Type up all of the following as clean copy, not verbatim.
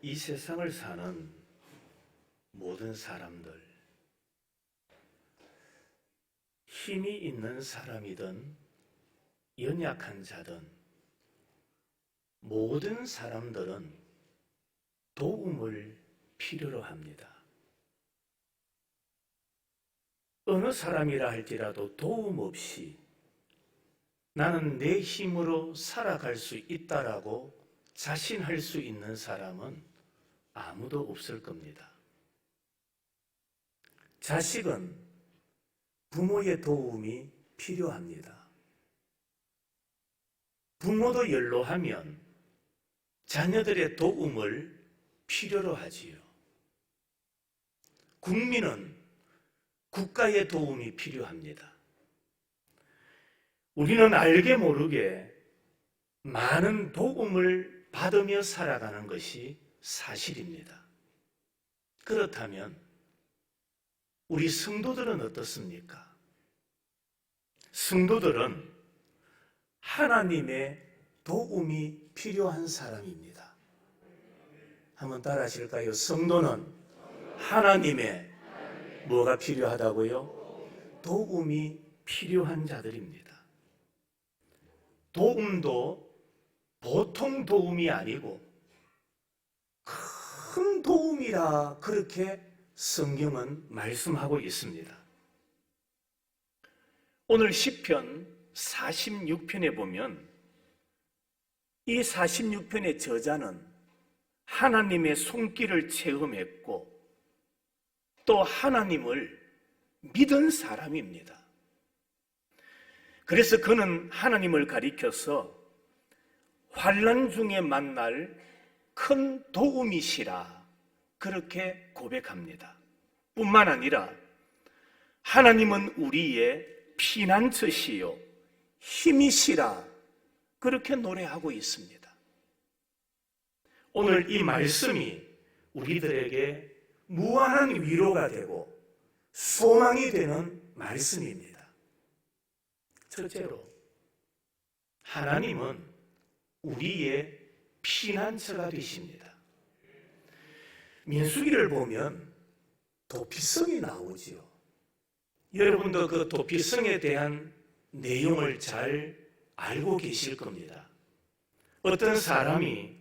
이 세상을 사는 모든 사람들, 힘이 있는 사람이든 연약한 자든 모든 사람들은 도움을 필요로 합니다. 어느 사람이라 할지라도 도움 없이 나는 내 힘으로 살아갈 수 있다라고 자신할 수 있는 사람은 아무도 없을 겁니다. 자식은 부모의 도움이 필요합니다. 부모도 연로하면 자녀들의 도움을 필요로 하지요. 국민은 국가의 도움이 필요합니다. 우리는 알게 모르게 많은 도움을 받으며 살아가는 것이 사실입니다. 그렇다면 우리 성도들은 어떻습니까? 성도들은 하나님의 도움이 필요한 사람입니다. 한번 따라 하실까요? 성도는 하나님의 뭐가 필요하다고요? 도움이 필요한 자들입니다. 도움도 보통 도움이 아니고 큰 도움이라 그렇게 성경은 말씀하고 있습니다. 오늘 시편 46편에 보면 이 46편의 저자는 하나님의 손길을 체험했고 또 하나님을 믿은 사람입니다. 그래서 그는 하나님을 가리켜서 환난 중에 만날 큰 도움이시라 그렇게 고백합니다. 뿐만 아니라 하나님은 우리의 피난처시요 힘이시라 그렇게 노래하고 있습니다. 오늘 이 말씀이 우리들에게 무한한 위로가 되고 소망이 되는 말씀입니다. 첫째로 하나님은 우리의 피난처가 되십니다. 민수기를 보면 도피성이 나오지요. 여러분도 그 도피성에 대한 내용을 잘 알고 계실 겁니다. 어떤 사람이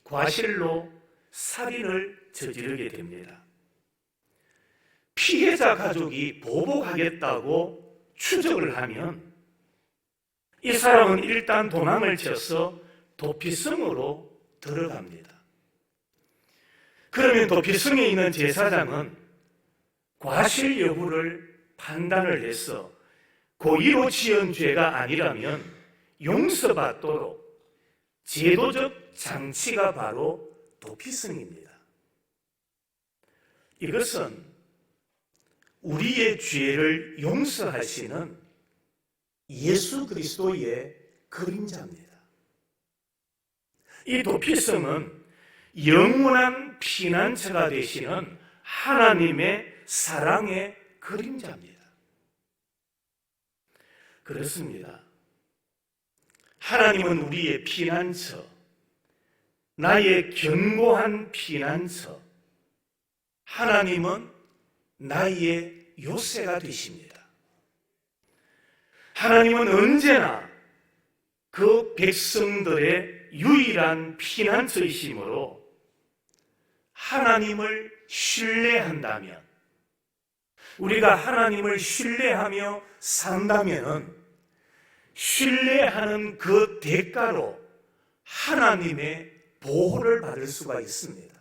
과실로 살인을 저지르게 됩니다. 피해자 가족이 보복하겠다고 추적을 하면 이 사람은 일단 도망을 쳐서 도피성으로 들어갑니다. 그러면 도피성에 있는 제사장은 과실 여부를 판단을 해서 고의로 지은 죄가 아니라면 용서받도록 제도적 장치가 바로 도피성입니다. 이것은 우리의 죄를 용서하시는 예수 그리스도의 그림자입니다. 이 도피성은 영원한 피난처가 되시는 하나님의 사랑의 그림자입니다. 그렇습니다. 하나님은 우리의 피난처, 나의 견고한 피난처, 하나님은 나의 요새가 되십니다. 하나님은 언제나 그 백성들의 유일한 피난처이시므로 하나님을 신뢰한다면, 우리가 하나님을 신뢰하며 산다면 신뢰하는 그 대가로 하나님의 보호를 받을 수가 있습니다.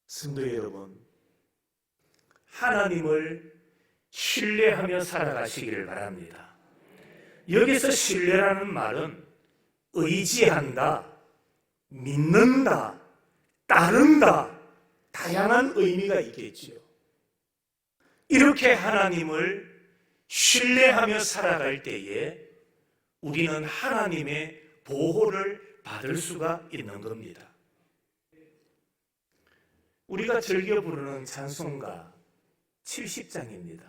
성도 여러분, 하나님을 신뢰하며 살아가시기를 바랍니다. 여기서 신뢰라는 말은 의지한다, 믿는다, 따른다, 다양한 의미가 있겠지요. 이렇게 하나님을 신뢰하며 살아갈 때에 우리는 하나님의 보호를 받을 수가 있는 겁니다. 우리가 즐겨 부르는 찬송가 70장입니다.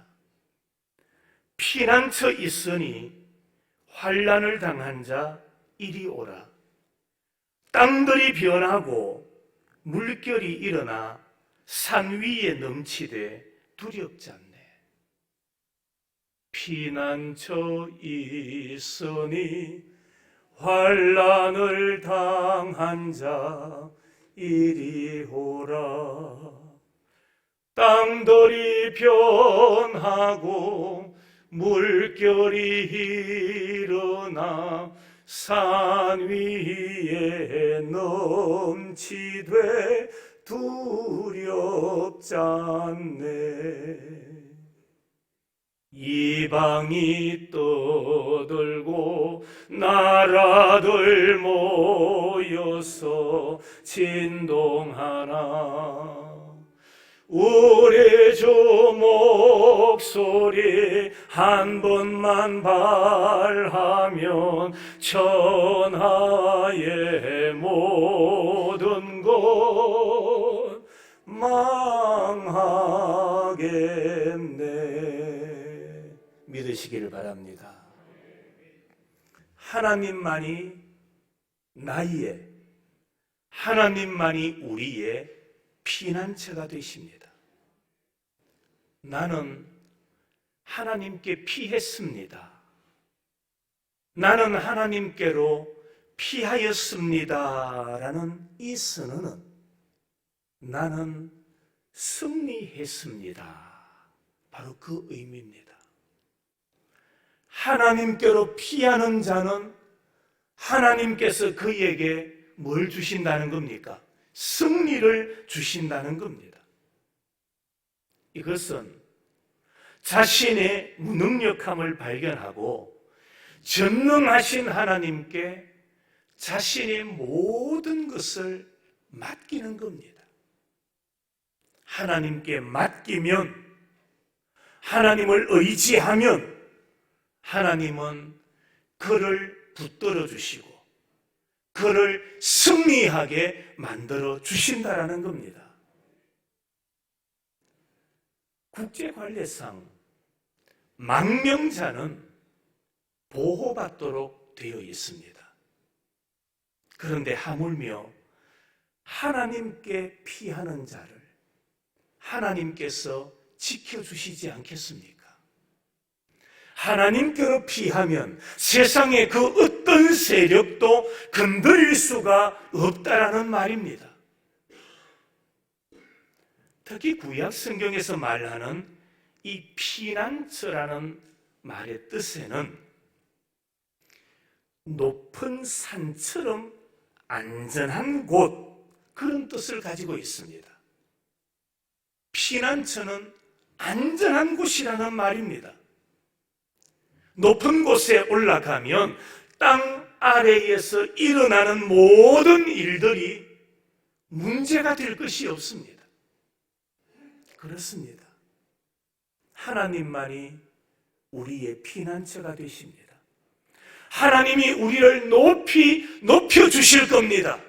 피난처 있으니 환난을 당한 자 이리 오라. 땅들이 변하고 물결이 일어나 산 위에 넘치되 두렵지 않네. 피난처 있으니 환난을 당한 자 이리 오라. 땅들이 변하고 물결이 일어나 산 위에 넘치되 두렵지 않네. 이방이 떠들고 나라들 모여서 진동하나 우리 주 목소리 한 번만 발하면 천하의 모든 것 망하겠네. 믿으시기를 바랍니다. 하나님만이 나의, 하나님만이 우리의 피난처가 되십니다. 나는 하나님께 피했습니다. 나는 하나님께로 피하였습니다. 라는 이 선언은 나는 승리했습니다. 바로 그 의미입니다. 하나님께로 피하는 자는 하나님께서 그에게 뭘 주신다는 겁니까? 승리를 주신다는 겁니다. 이것은 자신의 무능력함을 발견하고 전능하신 하나님께 자신의 모든 것을 맡기는 겁니다. 하나님께 맡기면, 하나님을 의지하면 하나님은 그를 붙들어 주시고 그를 승리하게 만들어 주신다라는 겁니다. 국제관례상 망명자는 보호받도록 되어 있습니다. 그런데 하물며 하나님께 피하는 자를 하나님께서 지켜주시지 않겠습니까? 하나님께로 피하면 세상의 그 어떤 세력도 건드릴 수가 없다라는 말입니다. 특히 구약 성경에서 말하는 이 피난처라는 말의 뜻에는 높은 산처럼 안전한 곳, 그런 뜻을 가지고 있습니다. 피난처는 안전한 곳이라는 말입니다. 높은 곳에 올라가면 땅 아래에서 일어나는 모든 일들이 문제가 될 것이 없습니다. 그렇습니다. 하나님만이 우리의 피난처가 되십니다. 하나님이 우리를 높여주실 겁니다.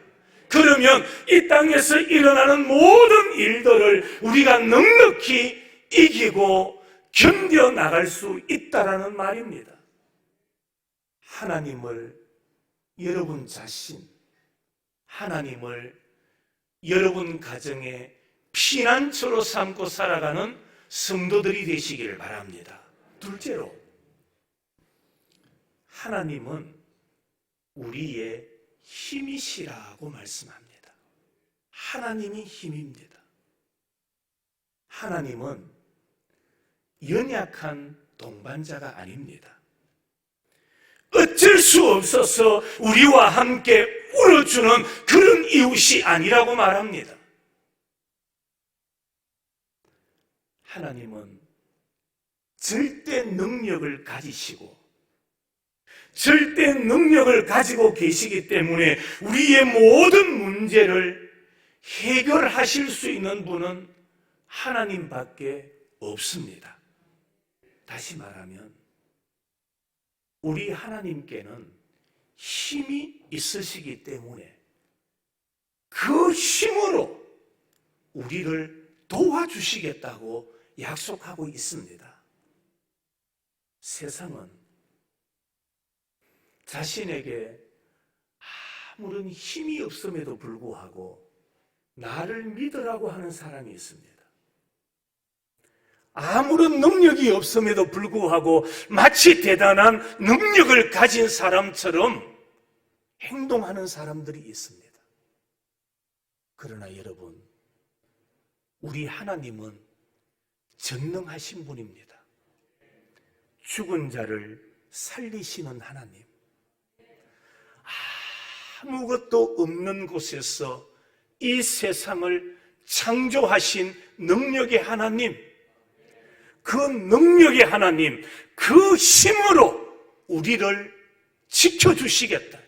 그러면 이 땅에서 일어나는 모든 일들을 우리가 넉넉히 이기고 견뎌나갈 수 있다라는 말입니다. 하나님을 여러분 자신, 하나님을 여러분 가정의 피난처로 삼고 살아가는 성도들이 되시기를 바랍니다. 둘째로, 하나님은 우리의 힘이시라고 말씀합니다. 하나님이 힘입니다. 하나님은 연약한 동반자가 아닙니다. 어쩔 수 없어서 우리와 함께 울어주는 그런 이웃이 아니라고 말합니다. 하나님은 절대 능력을 가지시고 절대 능력을 가지고 계시기 때문에 우리의 모든 문제를 해결하실 수 있는 분은 하나님밖에 없습니다. 다시 말하면 우리 하나님께는 힘이 있으시기 때문에 그 힘으로 우리를 도와주시겠다고 약속하고 있습니다. 세상은 자신에게 아무런 힘이 없음에도 불구하고 나를 믿으라고 하는 사람이 있습니다. 아무런 능력이 없음에도 불구하고 마치 대단한 능력을 가진 사람처럼 행동하는 사람들이 있습니다. 그러나 여러분, 우리 하나님은 전능하신 분입니다. 죽은 자를 살리시는 하나님, 아무것도 없는 곳에서 이 세상을 창조하신 능력의 하나님, 그 능력의 하나님, 그 힘으로 우리를 지켜주시겠다,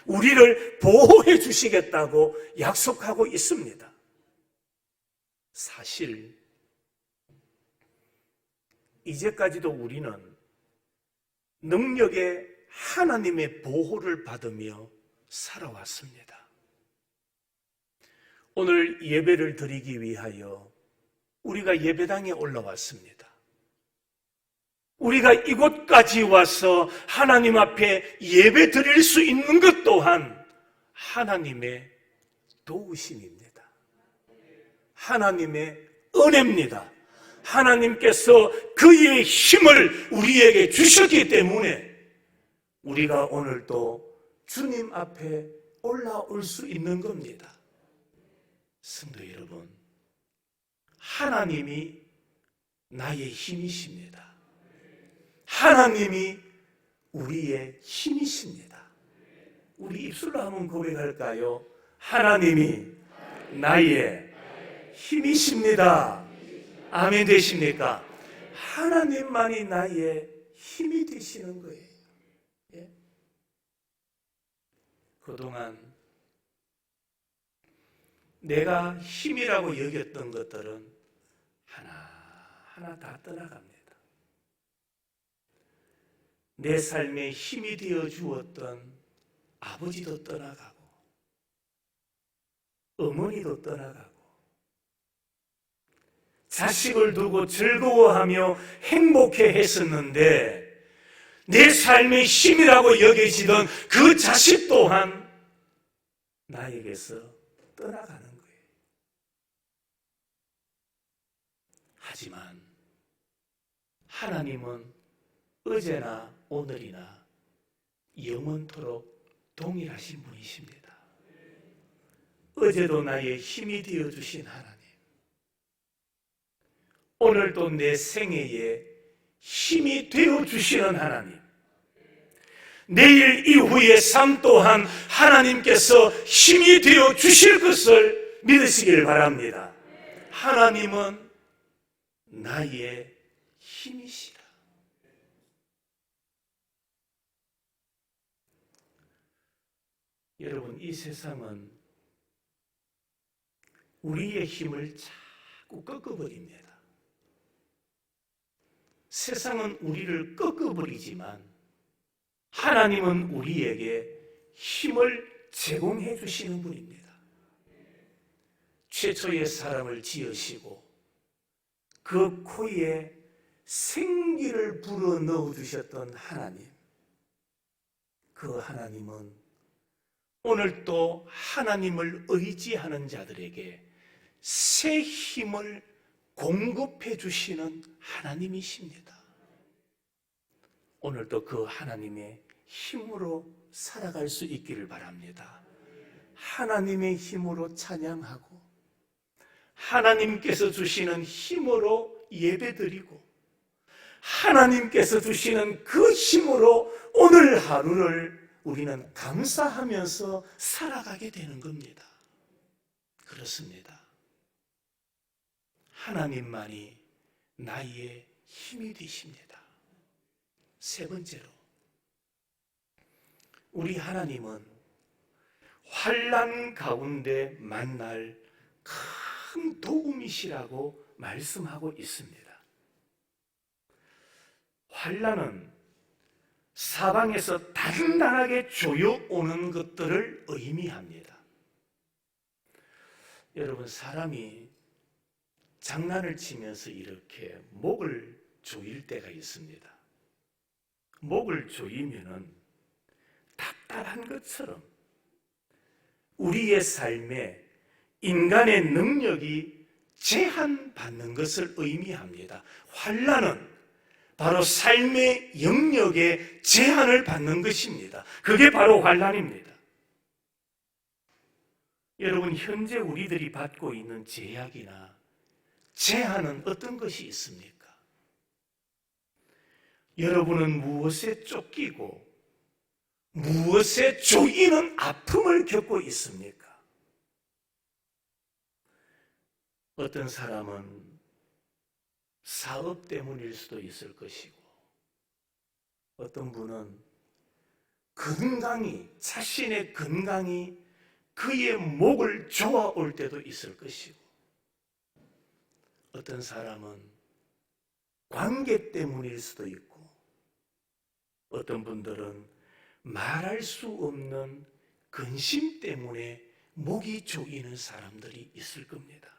우리를 보호해 주시겠다고 약속하고 있습니다. 사실 이제까지도 우리는 능력의 하나님의 보호를 받으며 살아왔습니다. 오늘 예배를 드리기 위하여 우리가 예배당에 올라왔습니다. 우리가 이곳까지 와서 하나님 앞에 예배 드릴 수 있는 것 또한 하나님의 도우심입니다. 하나님의 은혜입니다. 하나님께서 그의 힘을 우리에게 주셨기 때문에 우리가 오늘 또 주님 앞에 올라올 수 있는 겁니다. 성도 여러분, 하나님이 나의 힘이십니다. 하나님이 우리의 힘이십니다. 우리 입술로 한번 고백할까요? 하나님이 나의 힘이십니다. 아멘 되십니까? 하나님만이 나의 힘이 되시는 거예요. 예? 그동안 내가 힘이라고 여겼던 것들은 하나하나 다 떠나갑니다. 내 삶에 힘이 되어 주었던 아버지도 떠나가고 어머니도 떠나가고 자식을 두고 즐거워하며 행복해 했었는데 내 삶의 힘이라고 여겨지던 그 자식 또한 나에게서 떠나가는 거예요. 하지만 하나님은 어제나 오늘이나 영원토록 동일하신 분이십니다. 어제도 나의 힘이 되어주신 하나님, 오늘도 내 생애에 힘이 되어주시는 하나님, 내일 이후의 삶 또한 하나님께서 힘이 되어주실 것을 믿으시길 바랍니다. 하나님은 나의 힘이시라. 여러분, 이 세상은 우리의 힘을 자꾸 꺾어버립니다. 세상은 우리를 꺾어버리지만 하나님은 우리에게 힘을 제공해 주시는 분입니다. 최초의 사람을 지으시고 그 코에 생기를 불어넣어 주셨던 하나님, 그 하나님은 오늘 또 하나님을 의지하는 자들에게 새 힘을 공급해 주시는 하나님이십니다. 오늘도 그 하나님의 힘으로 살아갈 수 있기를 바랍니다. 하나님의 힘으로 찬양하고 하나님께서 주시는 힘으로 예배드리고 하나님께서 주시는 그 힘으로 오늘 하루를 우리는 감사하면서 살아가게 되는 겁니다. 그렇습니다. 하나님만이 나의 힘이 되십니다. 세 번째로, 우리 하나님은 환난 가운데 만날 큰 도움이시라고 말씀하고 있습니다. 환난은 사방에서 단단하게 조여오는 것들을 의미합니다. 여러분, 사람이 장난을 치면서 이렇게 목을 조일 때가 있습니다. 목을 조이면은 답답한 것처럼 우리의 삶에 인간의 능력이 제한받는 것을 의미합니다. 환난은 바로 삶의 영역에 제한을 받는 것입니다. 그게 바로 환난입니다. 여러분, 현재 우리들이 받고 있는 제약이나 제한은 어떤 것이 있습니까? 여러분은 무엇에 쫓기고 무엇에 조이는 아픔을 겪고 있습니까? 어떤 사람은 사업 때문일 수도 있을 것이고, 어떤 분은 자신의 건강이 그의 목을 조아올 때도 있을 것이고, 어떤 사람은 관계 때문일 수도 있고, 어떤 분들은 말할 수 없는 근심 때문에 목이 조이는 사람들이 있을 겁니다.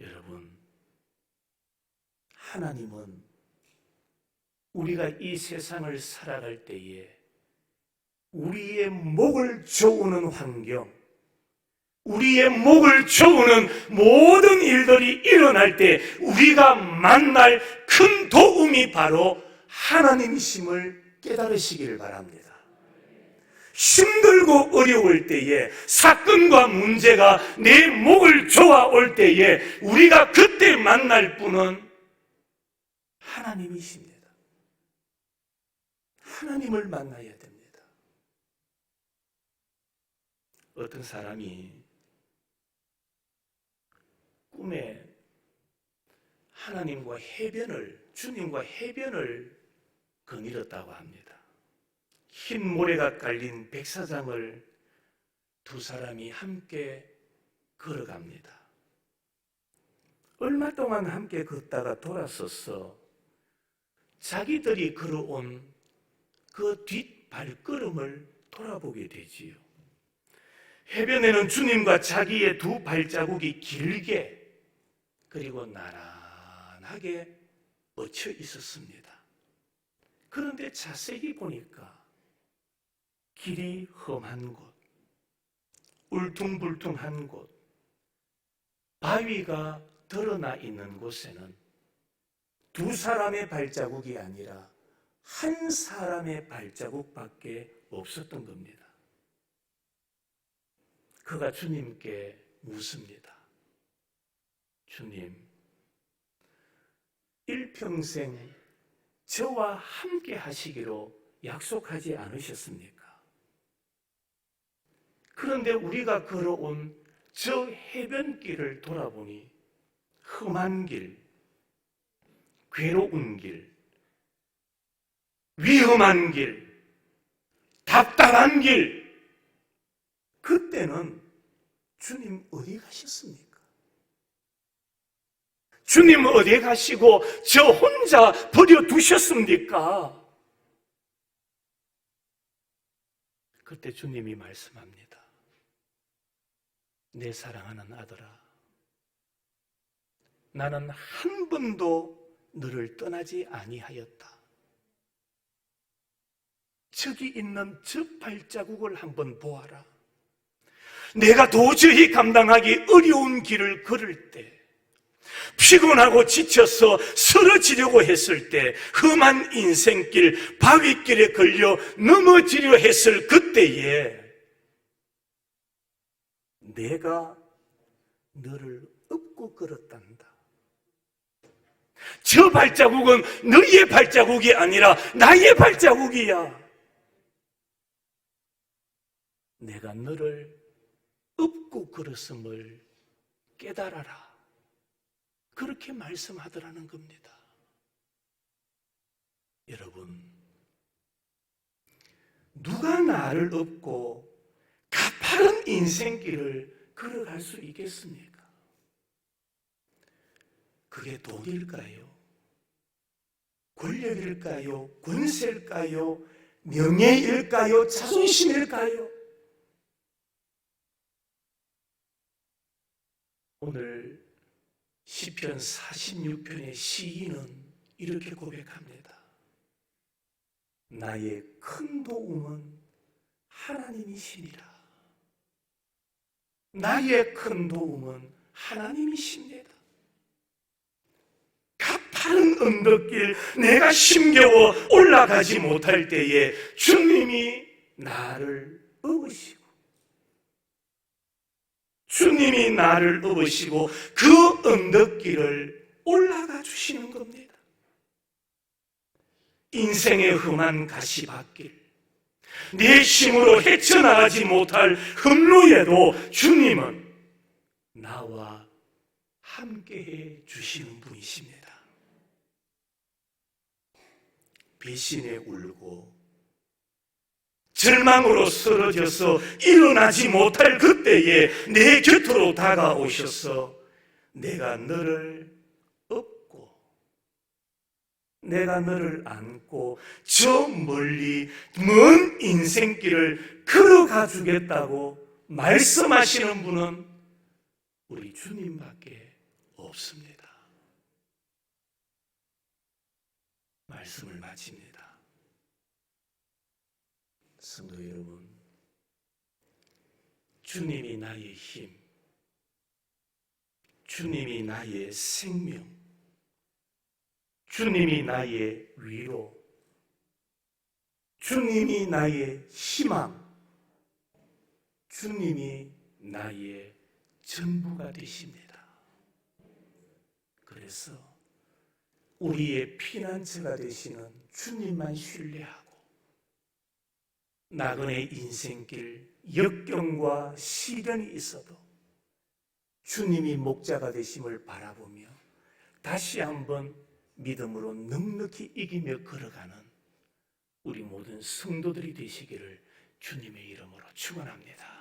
여러분, 하나님은 우리가 이 세상을 살아갈 때에 우리의 목을 조우는 환경, 우리의 목을 조우는 모든 일들이 일어날 때 우리가 만날 큰 도움이 바로 하나님이심을 깨달으시기를 바랍니다. 힘들고 어려울 때에, 사건과 문제가 내 목을 조아올 때에 우리가 그때 만날 분은 하나님이십니다. 하나님을 만나야 됩니다. 어떤 사람이 꿈에 주님과 해변을 거닐었다고 합니다. 흰 모래가 깔린 백사장을 두 사람이 함께 걸어갑니다. 얼마 동안 함께 걷다가 돌아서서 자기들이 걸어온 그 뒷발걸음을 돌아보게 되지요. 해변에는 주님과 자기의 두 발자국이 길게 그리고 나란하게 뻗쳐 있었습니다. 그런데 자세히 보니까 길이 험한 곳, 울퉁불퉁한 곳, 바위가 드러나 있는 곳에는 두 사람의 발자국이 아니라 한 사람의 발자국밖에 없었던 겁니다. 그가 주님께 묻습니다. 주님, 일평생 저와 함께 하시기로 약속하지 않으셨습니까? 그런데 우리가 걸어온 저 해변길을 돌아보니 험한 길, 괴로운 길, 위험한 길, 답답한 길, 그때는 주님 어디 가셨습니까? 주님 어디 가시고 저 혼자 버려두셨습니까? 그때 주님이 말씀합니다. 내 사랑하는 아들아, 나는 한 번도 너를 떠나지 아니하였다. 저기 있는 저 발자국을 한번 보아라. 내가 도저히 감당하기 어려운 길을 걸을 때, 피곤하고 지쳐서 쓰러지려고 했을 때, 험한 인생길, 바위길에 걸려 넘어지려 했을 그때에 내가 너를 업고 걸었단다. 저 발자국은 너희의 발자국이 아니라 나의 발자국이야. 내가 너를 업고 걸었음을 깨달아라. 그렇게 말씀하더라는 겁니다. 여러분, 누가 나를 업고 가파른 인생길을 걸어갈 수 있겠습니까? 그게 돈일까요? 권력일까요? 권세일까요? 명예일까요? 자존심일까요? 오늘 시편 46편의 시인은 이렇게 고백합니다. 나의 큰 도움은 하나님이시니라. 나의 큰 도움은 하나님이십니다. 가파른 언덕길 내가 힘겨워 올라가지 못할 때에 주님이 나를 업으시고 그 언덕길을 올라가 주시는 겁니다. 인생의 험한 가시밭길, 내 힘으로 헤쳐나가지 못할 험로에도 주님은 나와 함께해 주시는 분이십니다. 배신에 울고 절망으로 쓰러져서 일어나지 못할 그때에 내 곁으로 다가오셔서 내가 너를 업고 내가 너를 안고 저 멀리 먼 인생길을 걸어가 주겠다고 말씀하시는 분은 우리 주님밖에 없습니다. 말씀을 마칩니다. 성도 여러분, 주님이 나의 힘, 주님이 나의 생명, 주님이 나의 위로, 주님이 나의 희망, 주님이 나의 전부가 되십니다. 그래서 우리의 피난처가 되시는 주님만 신뢰하고 나그네 인생길 역경과 시련이 있어도 주님이 목자가 되심을 바라보며 다시 한번 믿음으로 넉넉히 이기며 걸어가는 우리 모든 성도들이 되시기를 주님의 이름으로 축원합니다.